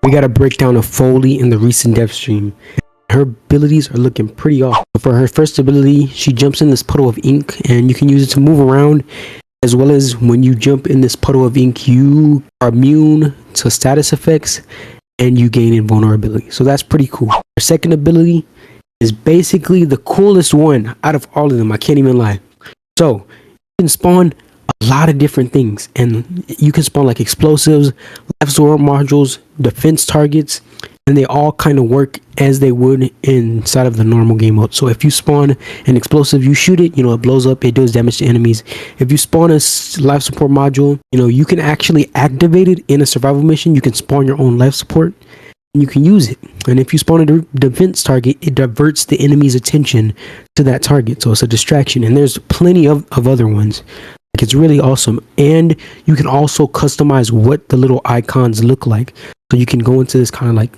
We got a breakdown of Foley in the recent dev stream. Her abilities are looking pretty off. For her first ability, she jumps in this puddle of ink and you can use it to move around, as well as when you jump in this puddle of ink, you are immune to status effects and you gain invulnerability. So that's pretty cool. Her second ability is basically the coolest one out of all of them. I can't even lie. So you can spawn a lot of different things, and you can spawn like explosives, life support modules, defense targets, and they all kind of work as they would inside of the normal game mode. So if you spawn an explosive, you shoot it, it blows up, it does damage to enemies. If you spawn a life support module, you can actually activate it in a survival mission. You can spawn your own life support and you can use it. And if you spawn a defense target, it diverts the enemy's attention to that target, so it's a distraction. And there's plenty of other ones. Like, it's really awesome. And you can also customize what the little icons look like. So you can go into this kind of like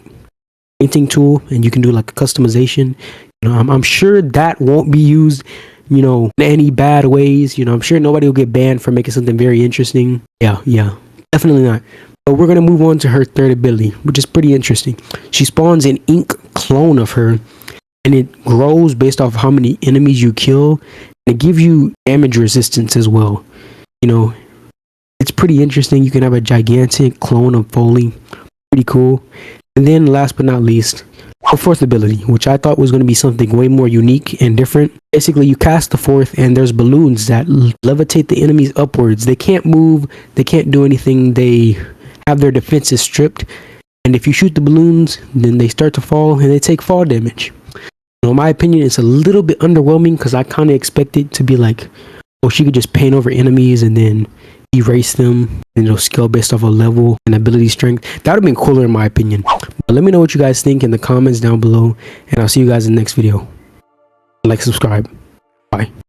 painting tool and you can do like a customization. I'm sure that won't be used in any bad ways. I'm sure nobody will get banned for making something very interesting. Yeah, definitely not. But we're going to move on to her third ability, which is pretty interesting. She spawns an ink clone of her, and it grows based off how many enemies you kill. And it gives you damage resistance as well. It's pretty interesting. You can have a gigantic clone of Foley. Pretty cool. And then last but not least, her fourth ability, which I thought was going to be something way more unique and different. Basically, you cast the fourth and there's balloons that levitate the enemies upwards. They can't move. They can't do anything. They have their defenses stripped. And if you shoot the balloons, then they start to fall and they take fall damage. In my opinion, it's a little bit underwhelming because I kind of expect it to be like, she could just paint over enemies and then erase them, and it'll scale based off of level and ability strength. That would have been cooler in my opinion. But let me know what you guys think in the comments down below, and I'll see you guys in the next video. Like, subscribe. Bye.